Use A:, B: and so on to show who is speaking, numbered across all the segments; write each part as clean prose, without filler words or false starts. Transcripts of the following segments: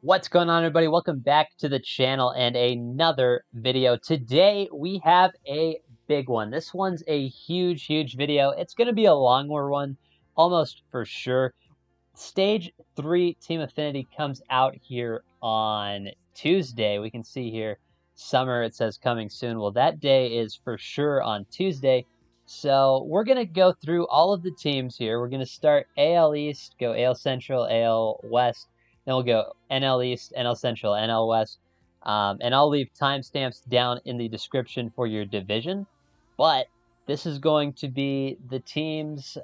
A: What's going on, everybody? Welcome back to the channel and another video. Today we have a big one. This one's a huge video. It's going to be a longer one, almost for sure. Stage 3 Team Affinity comes out here on Tuesday. We can see here, summer, it says coming soon. Well, that day is for sure on Tuesday. So we're going to go through all of the teams here. We're going to start AL East, go AL Central, AL West. Then we'll go NL East, NL Central, NL West. And I'll leave timestamps down in the description for your division. But this is going to be the teams.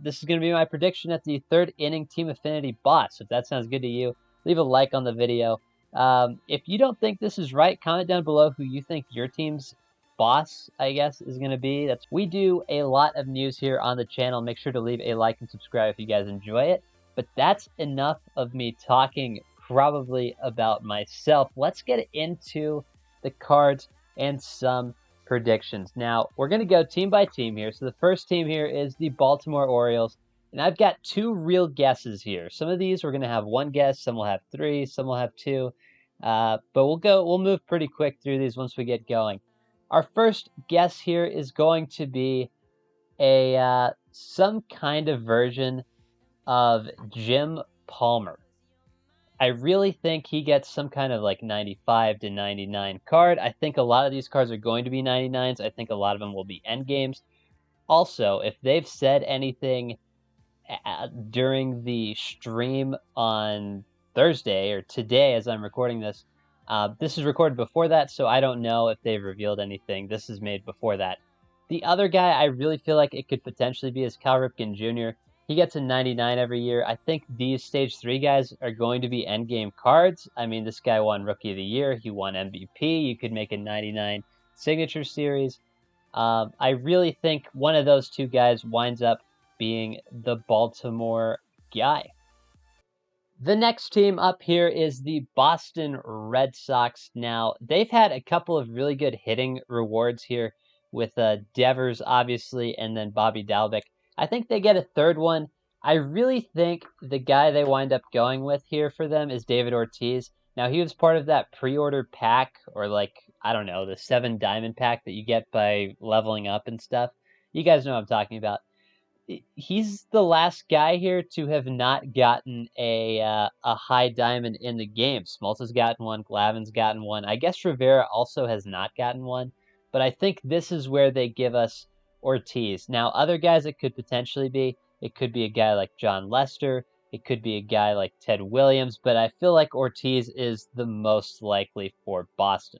A: This is going to be my prediction at the third inning Team Affinity boss. If that sounds good to you, leave a like on the video. If you don't think this is right, comment down below who you think your team's boss, I guess, is going to be. We do a lot of news here on the channel. Make sure to leave a like and subscribe if you guys enjoy it. But that's enough of me talking probably about myself. Let's get into the cards and some predictions. Now, we're going to go team by team here. So the first team here is the Baltimore Orioles. And I've got two real guesses here. Some of these we're going to have one guess, some will have three, some will have two. But we'll move pretty quick through these once we get going. Our first guess here is going to be a some kind of version of Jim Palmer. I really think he gets some kind of like 95 to 99 card. I think a lot of these cards are going to be 99s. I think a lot of them will be end games. Also, if they've said anything during the stream on Thursday or today as I'm recording this, this is recorded before that, so I don't know if they've revealed anything. This is made before that. The other guy I really feel like it could potentially be is Cal Ripken Jr. He gets a 99 every year. I think these Stage 3 guys are going to be endgame cards. I mean, this guy won Rookie of the Year. He won MVP. You could make a 99 signature series. I really think one of those two guys winds up being the Baltimore guy. The next team up here is the Boston Red Sox. Now, they've had a couple of really good hitting rewards here with Devers, obviously, and then Bobby Dalbec. I think they get a third one. I really think the guy they wind up going with here for them is David Ortiz. Now, he was part of that pre-order pack, or like, I don't know, the 7 diamond pack that you get by leveling up and stuff. You guys know what I'm talking about. He's the last guy here to have not gotten a high diamond in the game. Smoltz gotten one, Glavin's gotten one. I guess Rivera also has not gotten one, but I think this is where they give us Ortiz. Now, other guys it could potentially be, it could be a guy like John Lester, it could be a guy like Ted Williams, but I feel like Ortiz is the most likely for Boston.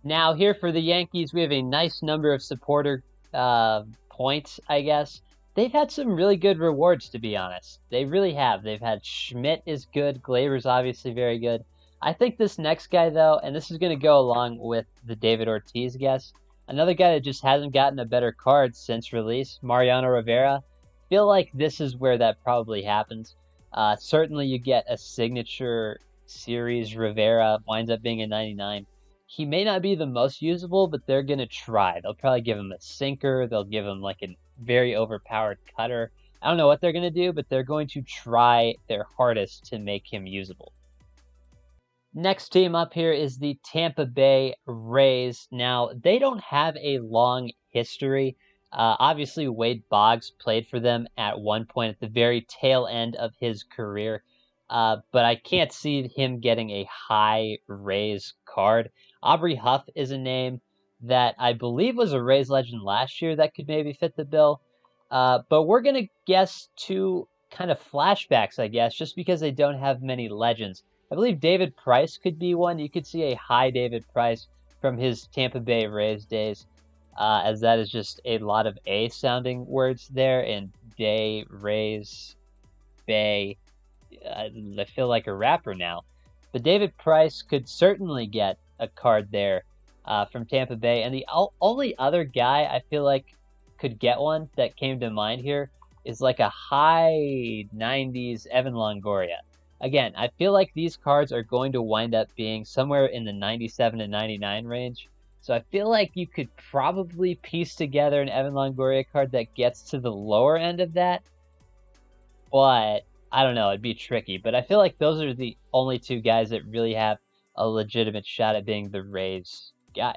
A: Now, here for the Yankees, we have a nice number of supporter points, I guess. They've had some really good rewards, to be honest. They really have. They've had Schmidt is good. Glaber's obviously very good. I think this next guy, though, and this is going to go along with the David Ortiz guess, another guy that just hasn't gotten a better card since release, Mariano Rivera. Feel like this is where that probably happens. Certainly you get a signature series Rivera, winds up being a 99. He may not be the most usable, but they're going to try. They'll probably give him a sinker. They'll give him like a very overpowered cutter. I don't know what they're going to do, but they're going to try their hardest to make him usable. Next team up here is the Tampa Bay Rays. Now, they don't have a long history. Obviously, Wade Boggs played for them at one point at the very tail end of his career. But I can't see him getting a high Rays card. Aubrey Huff is a name that I believe was a Rays legend last year that could maybe fit the bill. But we're going to guess two kind of flashbacks, I guess, just because they don't have many legends. I believe David Price could be one. You could see a high David Price from his Tampa Bay Rays days, as that is just a lot of A-sounding words there, and Day, Rays, Bay. I feel like a rapper now. But David Price could certainly get a card there from Tampa Bay. And the only other guy I feel like could get one that came to mind here is like a high 90s Evan Longoria. Again, I feel like these cards are going to wind up being somewhere in the 97 to 99 range. So I feel like you could probably piece together an Evan Longoria card that gets to the lower end of that. But I don't know, it'd be tricky, but I feel like those are the only two guys that really have a legitimate shot at being the Rays guy.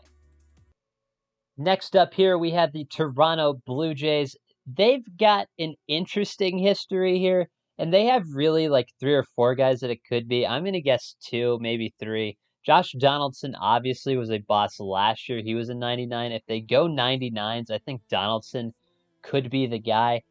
A: Next up here, we have the Toronto Blue Jays. They've got an interesting history here, and they have really like 3 or 4 guys that it could be. I'm gonna guess 2, maybe 3. Josh Donaldson obviously was a boss last year. He was a 99. If they go 99s, I think Donaldson could be the guy.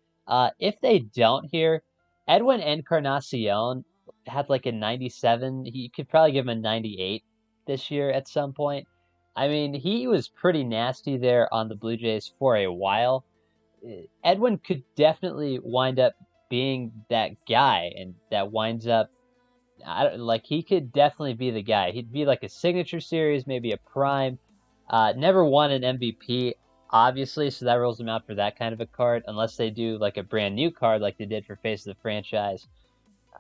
A: If they don't here, Edwin Encarnacion had like a 97. He could probably give him a 98 this year at some point. I mean, he was pretty nasty there on the Blue Jays for a while. Edwin could definitely wind up being that guy, and that winds up like he could definitely be the guy. He'd be like a signature series, maybe a prime. Never won an MVP, obviously, so that rules him out for that kind of a card, unless they do like a brand new card like they did for Face of the Franchise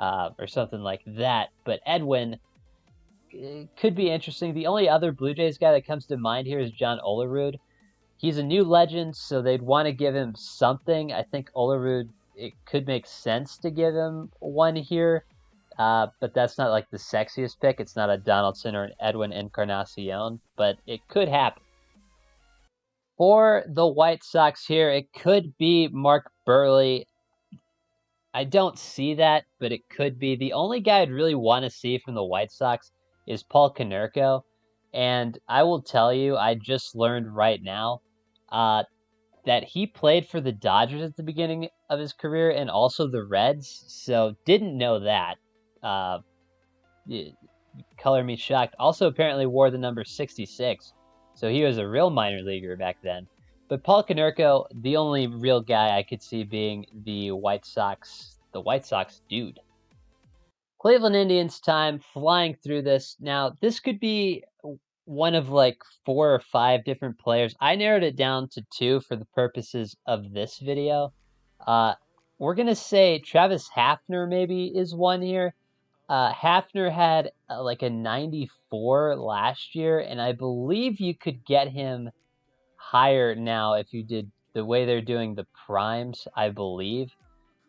A: or something like that. But Edwin could be interesting. The only other Blue Jays guy that comes to mind here is John Olerud. He's a new legend, so they'd want to give him something. I think Olerud, it could make sense to give him one here, but that's not like the sexiest pick. It's not a Donaldson or an Edwin Encarnacion, but it could happen. For the White Sox here, it could be Mark Burley. I don't see that, but it could be. The only guy I'd really want to see from the White Sox is Paul Konerko. And I will tell you, I just learned right now that he played for the Dodgers at the beginning of his career and also the Reds. So didn't know that. Uh, Color me shocked. Also apparently wore the number 66. So he was a real minor leaguer back then. But Paul Konerko, the only real guy I could see being the White Sox dude. Cleveland Indians time, flying through this. Now, this could be one of like 4 or 5 different players. I narrowed it down to 2 for the purposes of this video. We're going to say Travis Hafner maybe is one here. Hafner had like a 94 last year, and I believe you could get him higher now if you did the way they're doing the primes, I believe.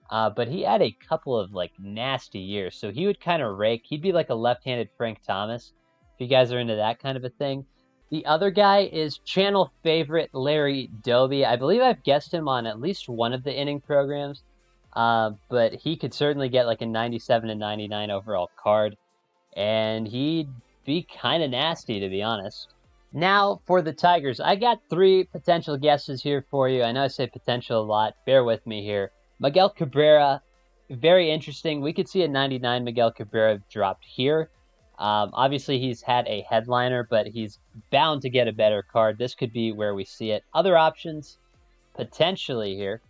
A: But he had a couple of like nasty years, so he would kind of rake. He'd be like a left-handed Frank Thomas, if you guys are into that kind of a thing. The other guy is channel favorite Larry Doby. I believe I've guessed him on at least one of the inning programs, but he could certainly get like a 97 and 99 overall card, and he'd be kind of nasty, to be honest. Now for the Tigers, I got 3 potential guesses here for you. I know I say potential a lot. Bear with me here. Miguel Cabrera, very interesting. We could see a 99 Miguel Cabrera dropped here. Obviously, he's had a headliner, but he's bound to get a better card. This could be where we see it. Other options, potentially here,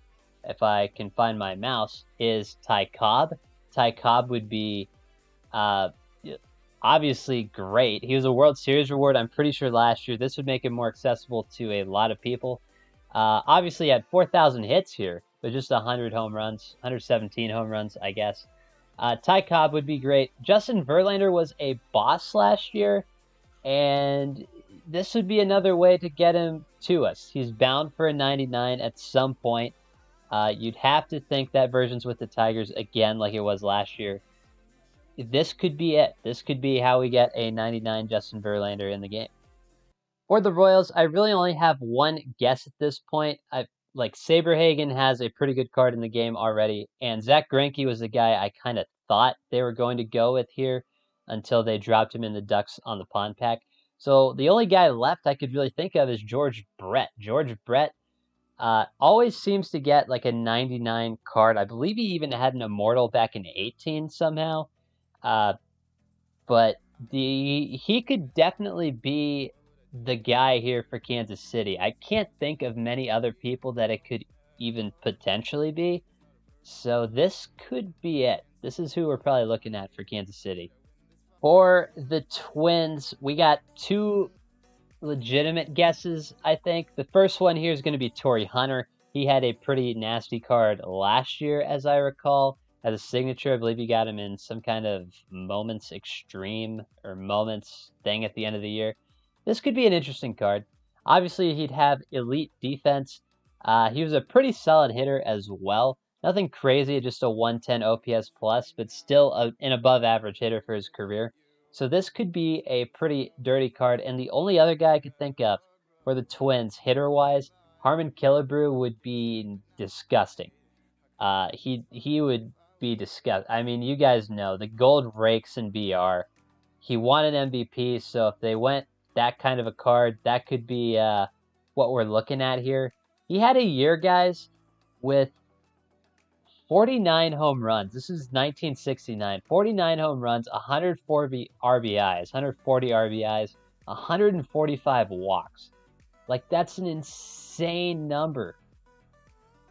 A: if I can find my mouse, is Ty Cobb. Ty Cobb would be obviously great. He was a World Series reward, I'm pretty sure, last year. This would make him more accessible to a lot of people. Obviously, he had 4,000 hits here, but just 100 home runs, 117 home runs, I guess. Ty Cobb would be great. Justin Verlander was a boss last year, and this would be another way to get him to us. He's bound for a 99 at some point. You'd have to think that version's with the Tigers again like it was last year. This could be it. This could be how we get a 99 Justin Verlander in the game. For the Royals, I really only have one guess at this point. Like Saberhagen has a pretty good card in the game already, and Zach Greinke was the guy I kind of thought they were going to go with here until they dropped him in the Ducks on the Pond Pack. So the only guy left I could really think of is George Brett. George Brett always seems to get like a 99 card. I believe he even had an Immortal back in 18 somehow. But he could definitely be the guy here for Kansas City. I can't think of many other people that it could even potentially be. So this could be it. This is who we're probably looking at for Kansas City. For the Twins, we got 2 legitimate guesses, I think. The first one here is going to be Torrey Hunter. He had a pretty nasty card last year, as I recall. As a signature, I believe he got him in some kind of Moments Extreme or Moments thing at the end of the year. This could be an interesting card. Obviously, he'd have elite defense. He was a pretty solid hitter as well. Nothing crazy, just a 110 OPS plus, but still an above average hitter for his career. So this could be a pretty dirty card. And the only other guy I could think of for the Twins, hitter-wise, Harmon Killebrew would be disgusting. He would be disgusting. I mean, you guys know the gold rakes in BR. He won an MVP, so if they went that kind of a card, that could be what we're looking at here. He had a year, guys, with 49 home runs. This is 1969. 49 home runs, 140 RBIs, 140 RBIs, 145 walks. Like, that's an insane number.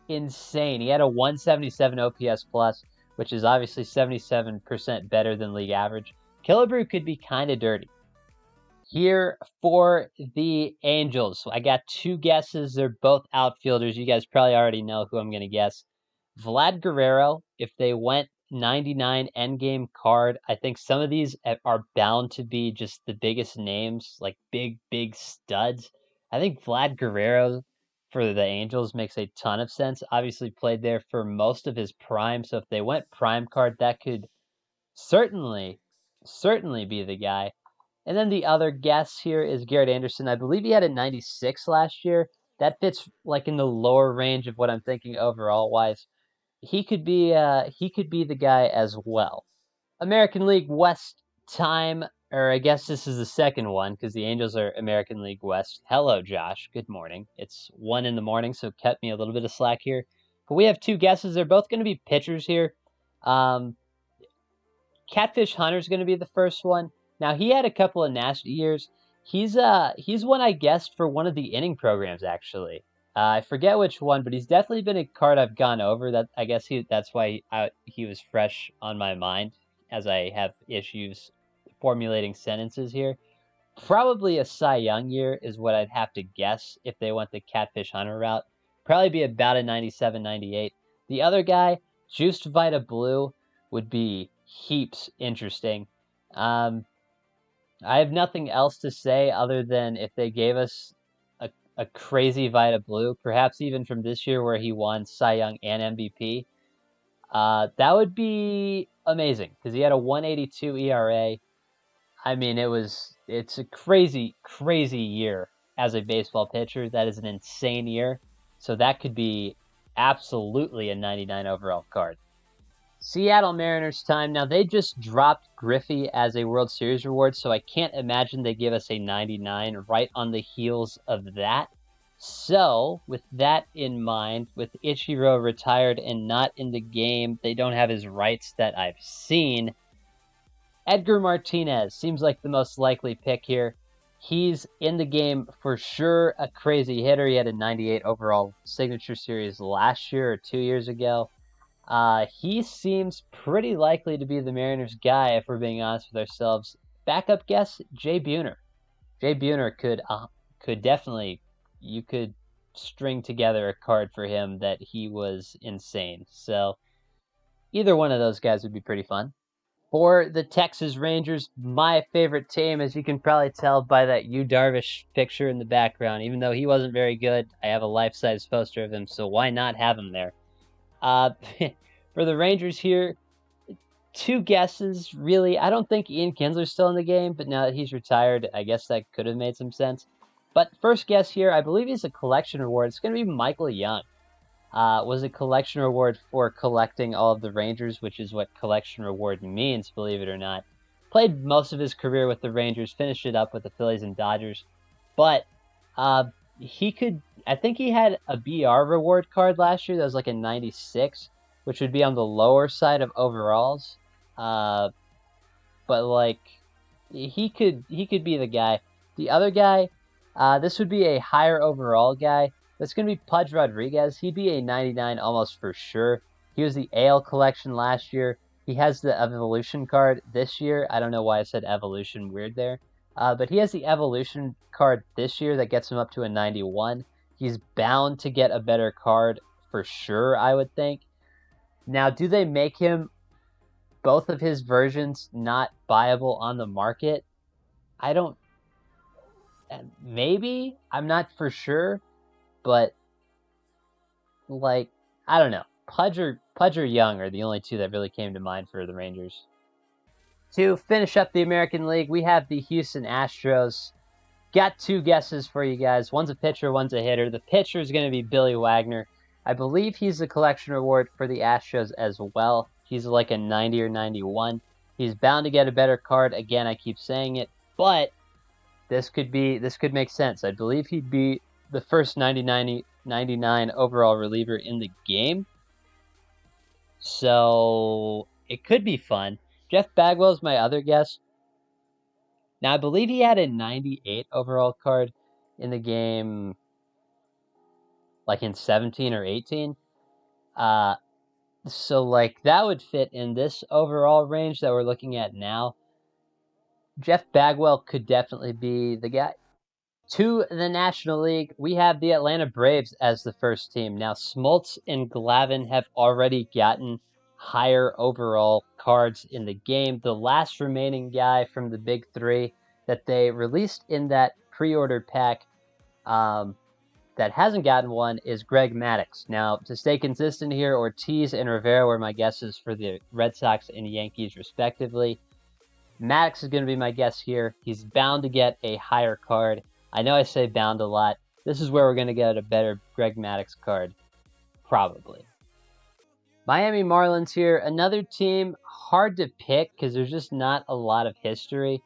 A: Insane. He had a 177 OPS plus, which is obviously 77% better than league average. Killebrew could be kind of dirty. Here for the Angels, I got two guesses. They're both outfielders. You guys probably already know who I'm going to guess. Vlad Guerrero, if they went 99 endgame card, I think some of these are bound to be just the biggest names, like big studs. I think Vlad Guerrero for the Angels makes a ton of sense. Obviously played there for most of his prime, so if they went prime card, that could certainly be the guy. And then the other guess here is Garrett Anderson. I believe he had a 96 last year. That fits like in the lower range of what I'm thinking overall wise. He could be the guy as well. American League West time, or I guess this is the second one because the Angels are American League West. Hello, Josh. Good morning. It's 1 in the morning, so cut me a little bit of slack here. But we have two guesses. They're both going to be pitchers here. Catfish Hunter's going to be the first one. Now he had a couple of national years. He's one I guessed for one of the inning programs actually. I forget which one, but he's definitely been a card I've gone over. That I guess that's why he was fresh on my mind as I have issues formulating sentences here. Probably a Cy Young year is what I'd have to guess if they went the Catfish Hunter route. Probably be about a 97, 98. The other guy, Juiced Vita Blue, would be heaps interesting. I have nothing else to say other than if they gave us a crazy Vita Blue, perhaps even from this year where he won Cy Young and MVP, that would be amazing because he had a 182 ERA. I mean, it's a crazy year as a baseball pitcher. That is an insane year. So that could be absolutely a 99 overall card. Seattle Mariners time. Now, they just dropped Griffey as a World Series reward, so I can't imagine they give us a 99 right on the heels of that. So, with that in mind, with Ichiro retired and not in the game, they don't have his rights that I've seen. Edgar Martinez seems like the most likely pick here. He's in the game for sure, a crazy hitter. He had a 98 overall signature series last year or 2 years ago. He seems pretty likely to be the Mariners guy, if we're being honest with ourselves. Backup guess, Jay Buhner. Jay Buhner could definitely, you could string together a card for him that he was insane. So either one of those guys would be pretty fun. For the Texas Rangers, my favorite team, as you can probably tell by that Yu Darvish picture in the background. Even though he wasn't very good, I have a life-size poster of him, so why not have him there? For the Rangers here, two guesses, really. I don't think Ian Kinsler's still in the game, but now that he's retired, I guess that could have made some sense. But first guess here, I believe he's a collection reward. It's going to be Michael Young. Was a collection reward for collecting all of the Rangers, which is what collection reward means, believe it or not. Played most of his career with the Rangers, finished it up with the Phillies and Dodgers. But he could, I think he had a BR reward card last year that was like a 96, which would be on the lower side of overalls. But like, he could be the guy. The other guy, this would be a higher overall guy. It's going to be Pudge Rodriguez. He'd be a 99 almost for sure. He was the AL collection last year. He has the Evolution card this year. I don't know why I said Evolution weird there. But he has the Evolution card this year that gets him up to a 91. He's bound to get a better card for sure, I would think. Now, do they make him both of his versions not buyable on the market? I don't... Maybe? I'm not for sure. But, like, I don't know. Pudge or Young are the only two that really came to mind for the Rangers. To finish up the American League, we have the Houston Astros. Got two guesses for you guys. One's a pitcher, one's a hitter. The pitcher is going to be Billy Wagner. I believe he's the collection award for the Astros as well. He's like a 90 or 91. He's bound to get a better card. Again, I keep saying it, but this could make sense. I believe he'd be the first 99 overall reliever in the game. So it could be fun. Jeff Bagwell's my other guess. Now, I believe he had a 98 overall card in the game, like in 17 or 18. So, like, that would fit in this overall range that we're looking at now. Jeff Bagwell could definitely be the guy. To the National League, we have the Atlanta Braves as the first team. Now, Smoltz and Glavine have already gotten higher overall cards in the game. The last remaining guy from the big three that they released in that pre-order pack that hasn't gotten one is Greg Maddux. Now, to stay consistent here, Ortiz and Rivera were my guesses for the Red Sox and Yankees, respectively. Maddux is going to be my guess here. He's bound to get a higher card. I know I say bound a lot. This is where we're going to get a better Greg Maddux card, probably. Miami Marlins here. Another team, hard to pick because there's just not a lot of history.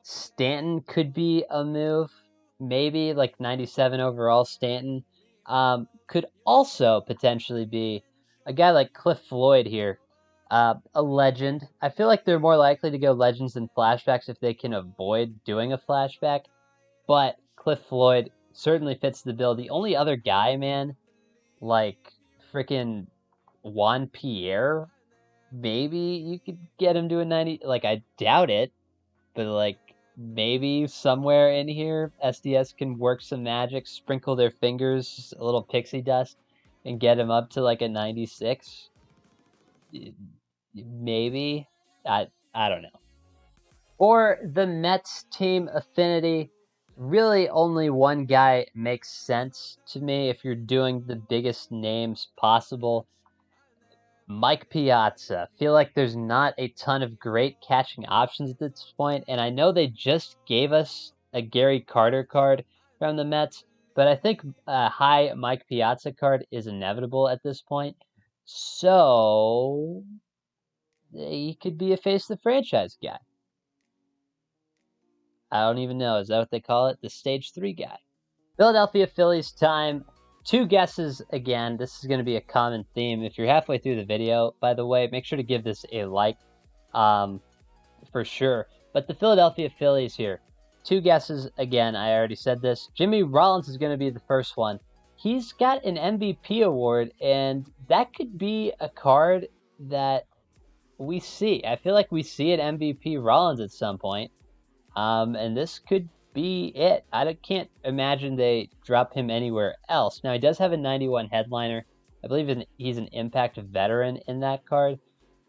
A: Stanton could be a move. Maybe like 97 overall Stanton. Could also potentially be a guy like Cliff Floyd here. A legend. I feel like they're more likely to go legends than flashbacks if they can avoid doing a flashback. But Cliff Floyd certainly fits the bill. The only other guy, man, like freaking Juan Pierre, maybe you could get him to a 90. Like, I doubt it, but like maybe somewhere in here, SDS can work some magic, sprinkle their fingers, a little pixie dust, and get him up to like a 96. Maybe. I don't know. For the Mets team, Affinity, really only one guy makes sense to me if you're doing the biggest names possible. Mike Piazza. Feel like there's not a ton of great catching options at this point, and I know they just gave us a Gary Carter card from the Mets, but I think a high Mike Piazza card is inevitable at this point. So he could be a face of the franchise guy. I don't even know. Is that what they call it? The stage 3 guy. Philadelphia Phillies time. Two guesses again. This is going to be a common theme. If you're halfway through the video, by the way, make sure to give this a like for sure. But the Philadelphia Phillies here. Two guesses again. I already said this. Jimmy Rollins is going to be the first one. He's got an MVP award, and that could be a card that we see. I feel like we see an MVP Rollins at some point. And this could be it. I can't imagine they drop him anywhere else. Now, he does have a 91 headliner. I believe he's an impact veteran in that card.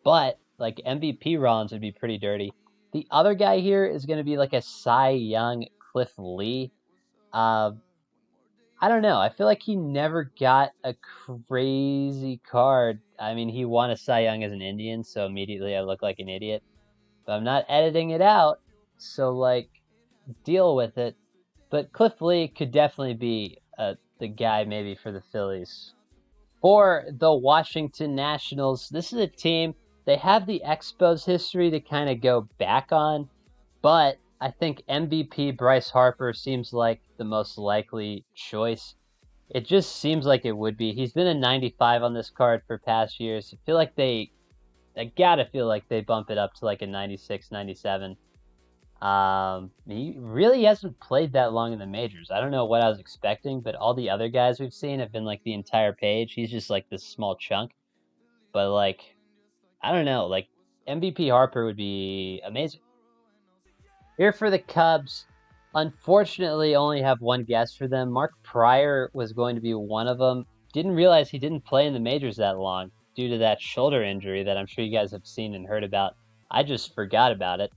A: But, like, MVP Rollins would be pretty dirty. The other guy here is going to be like a Cy Young Cliff Lee. I don't know. I feel like he never got a crazy card. I mean, he won a Cy Young as an Indian, so immediately I look like an idiot. But I'm not editing it out. So, like, deal with it. But Cliff Lee could definitely be the guy maybe for the Phillies. For the Washington Nationals, this is a team, they have the Expos history to kind of go back on, but I think MVP Bryce Harper seems like the most likely choice. It just seems like it would be. He's been a 95 on this card for past years. I feel like I gotta feel like they bump it up to like a 96, 97. He really hasn't played that long in the majors. I don't know what I was expecting, but all the other guys we've seen have been like the entire page. He's just like this small chunk. But like, I don't know, like MVP Harper would be amazing. Here for the Cubs, unfortunately only have one guess for them. Mark Pryor was going to be one of them. Didn't realize he didn't play in the majors that long due to that shoulder injury that I'm sure you guys have seen and heard about. I just forgot about it.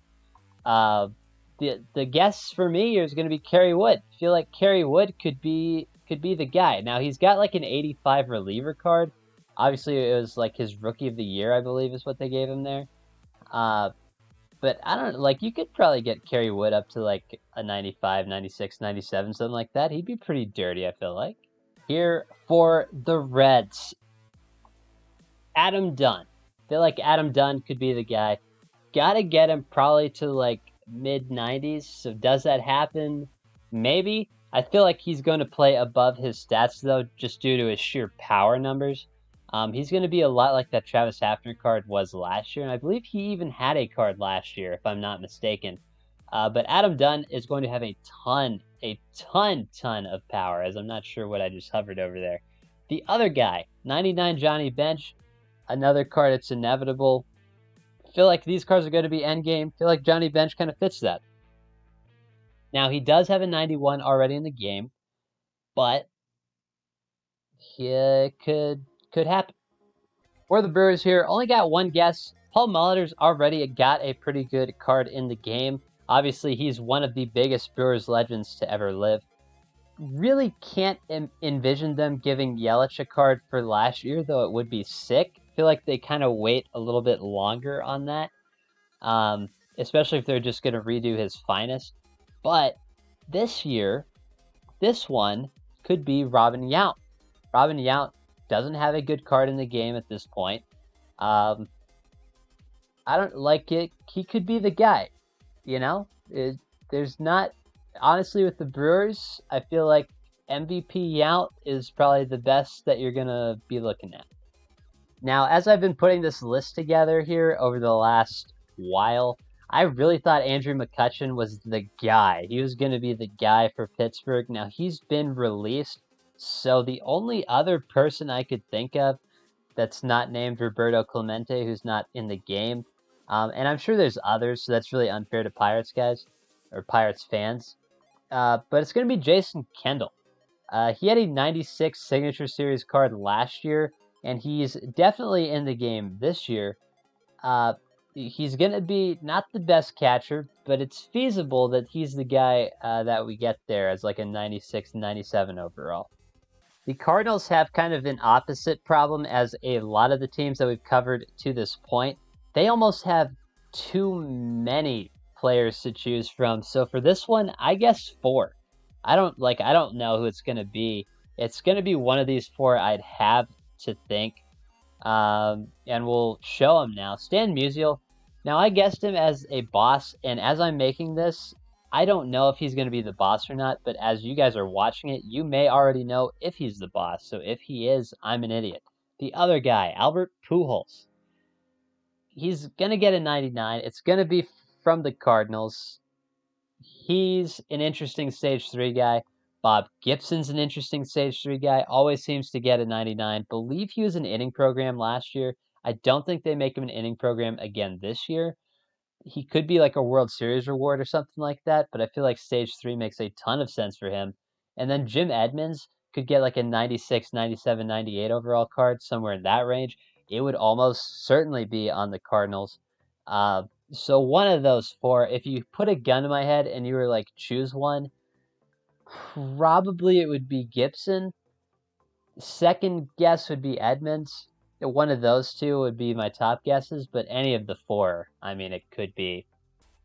A: The guess for me is going to be Kerry Wood. I feel like Kerry Wood could be the guy. Now, he's got like an 85 reliever card, Obviously, it was like his rookie of the year, I believe, is what they gave him there. Uh, but I don't like you could probably get Kerry Wood up to like a 95, 96, 97, something like that. He'd be pretty dirty, I feel like. Here for the Reds, Adam Dunn. I feel like Adam Dunn could be the guy. Gotta get him probably to like mid 90s. So does that happen? Maybe. I feel like he's going to play above his stats though, just due to his sheer power numbers. He's going to be a lot like that Travis Hafner card was last year, and I believe he even had a card last year, if I'm not mistaken. But Adam Dunn is going to have a ton of power, as I'm not sure what I just hovered over there. The other guy, 99 Johnny Bench, another card that's inevitable. Feel like these cards are going to be endgame. Feel like Johnny Bench kind of fits that. Now, he does have a 91 already in the game, but it could happen. For the Brewers here, only got one guess. Paul Molitor's already got a pretty good card in the game. Obviously, he's one of the biggest Brewers legends to ever live. Really can't envision them giving Yelich a card for last year, though it would be sick. I feel like they kind of wait a little bit longer on that, especially if they're just going to redo his finest. But this year, this one could be Robin Yount. Robin Yount doesn't have a good card in the game at this point. I don't like it. He could be the guy, you know? There's not, honestly, with the Brewers, I feel like MVP Yount is probably the best that you're going to be looking at. Now, as I've been putting this list together here over the last while, I really thought Andrew McCutchen was the guy. He was going to be the guy for Pittsburgh. Now, he's been released, so the only other person I could think of that's not named Roberto Clemente, who's not in the game, and I'm sure there's others, so that's really unfair to Pirates guys, or Pirates fans, but it's going to be Jason Kendall. He had a 96 Signature Series card last year, and he's definitely in the game this year. He's going to be not the best catcher, but it's feasible that he's the guy that we get there as like a 96, 97 overall. The Cardinals have kind of an opposite problem as a lot of the teams that we've covered to this point. They almost have too many players to choose from. So for this one, I guess 4. I don't know who it's going to be. It's going to be one of these 4 I'd have to think. And we'll show him now. Stan Musial. Now, I guessed him as a boss, and as I'm making this, I don't know if he's going to be the boss or not, but as you guys are watching it, you may already know if he's the boss. So if he is, I'm an idiot. The other guy, Albert Pujols. He's going to get a 99. It's going to be from the Cardinals. He's an interesting Stage 3 guy. Bob Gibson's an interesting Stage 3 guy. Always seems to get a 99. Believe he was an inning program last year. I don't think they make him an inning program again this year. He could be like a World Series reward or something like that, but I feel like Stage 3 makes a ton of sense for him. And then Jim Edmonds could get like a 96, 97, 98 overall card, somewhere in that range. It would almost certainly be on the Cardinals. So one of those 4, if you put a gun to my head and you were like, choose one, probably it would be Gibson. Second guess would be Edmonds. One of those 2 would be my top guesses, but any of the 4, I mean, it could be.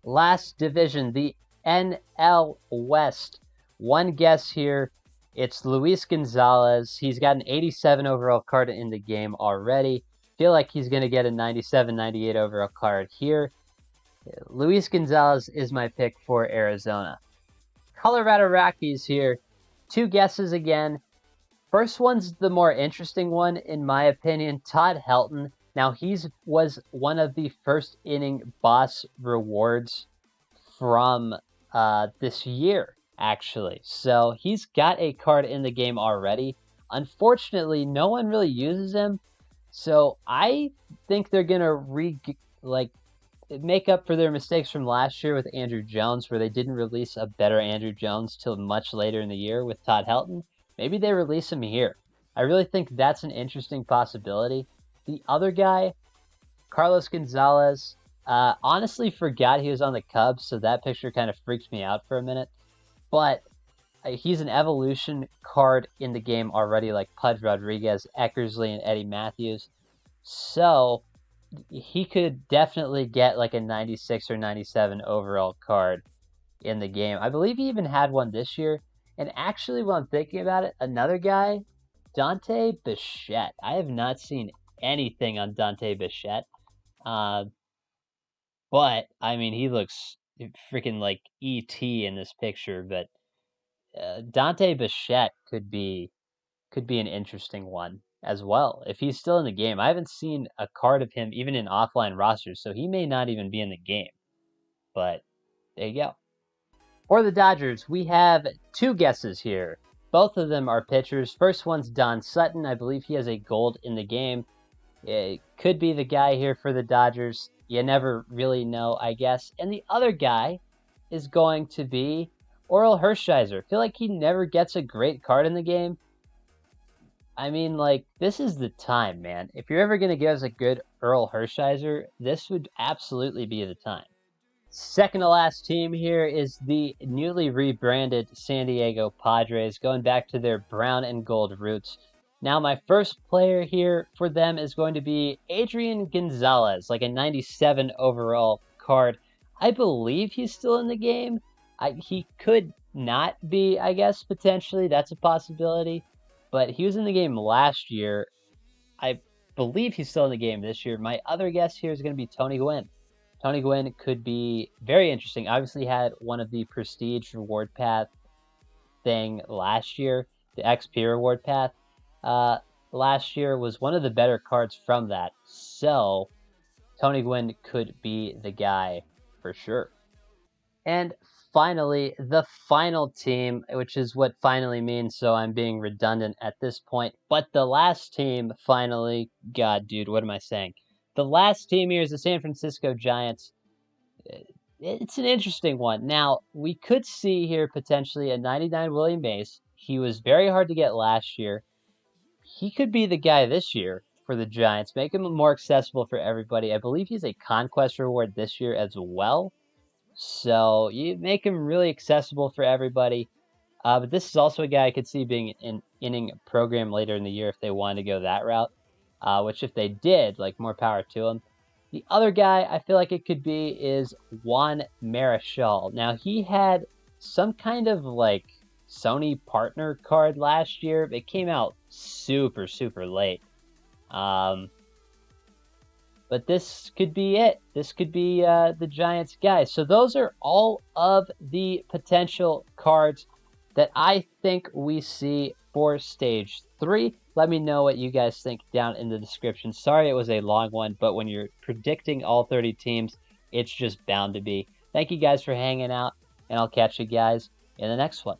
A: Last division, the NL West. One guess here. It's Luis Gonzalez. He's got an 87 overall card in the game already. Feel like he's going to get a 97, 98 overall card here. Luis Gonzalez is my pick for Arizona. Colorado Rockies here. 2 guesses again. First one's the more interesting one, in my opinion. Todd Helton. Now, he was one of the first inning boss rewards from this year, actually. So he's got a card in the game already. Unfortunately, no one really uses him. So I think they're going to make up for their mistakes from last year with Andrew Jones, where they didn't release a better Andrew Jones till much later in the year with Todd Helton. Maybe they release him here. I really think that's an interesting possibility. The other guy, Carlos Gonzalez, honestly forgot he was on the Cubs, so that picture kind of freaked me out for a minute. But He's an evolution card in the game already, like Pudge Rodriguez, Eckersley, and Eddie Matthews. So he could definitely get like a 96 or 97 overall card in the game. I believe he even had one this year. And actually, when I'm thinking about it, another guy, Dante Bichette. I have not seen anything on Dante Bichette. Uh, but I mean, he looks freaking like ET in this picture. But Dante Bichette could be an interesting one as well if he's still in the game. I haven't seen a card of him even in offline rosters, so he may not even be in the game. But there you go. For the Dodgers, we have two guesses here. Both of them are pitchers. First one's Don Sutton. I believe he has a gold in the game. It could be the guy here for the Dodgers. You never really know, I guess. And the other guy is going to be Orel Hershiser. I feel like he never gets a great card in the game. I mean, like, this is the time, man. If you're ever going to give us a good Orel Hershiser, this would absolutely be the time. Second to last team here is the newly rebranded San Diego Padres, going back to their brown and gold roots. Now, my first player here for them is going to be Adrian Gonzalez, like a 97 overall card. I believe he's still in the game. He could not be, I guess, potentially. That's a possibility. But he was in the game last year. I believe he's still in the game this year. My other guess here is going to be Tony Gwynn. Tony Gwynn could be very interesting. Obviously had one of the prestige reward path thing last year, the XP reward path. Last year was one of the better cards from that. So Tony Gwynn could be the guy for sure. And finally, the final team, which is what finally means, so I'm being redundant at this point. But the last team finally, God, dude, what am I saying? The last team here is the San Francisco Giants. It's an interesting one. Now, we could see here potentially a 99 Willie Mays. He was very hard to get last year. He could be the guy this year for the Giants, make him more accessible for everybody. I believe he's a conquest reward this year as well. So you make him really accessible for everybody. But this is also a guy I could see being an inning program later in the year if they wanted to go that route. Which if they did, like, more power to him. The other guy I feel like it could be is Juan Marichal. Now, he had some kind of, like, Sony partner card last year. It came out super, super late. But this could be it. This could be the Giants guy. So those are all of the potential cards that I think we see for Stage 3. Let me know what you guys think down in the description. Sorry it was a long one, but when you're predicting all 30 teams, it's just bound to be. Thank you guys for hanging out, and I'll catch you guys in the next one.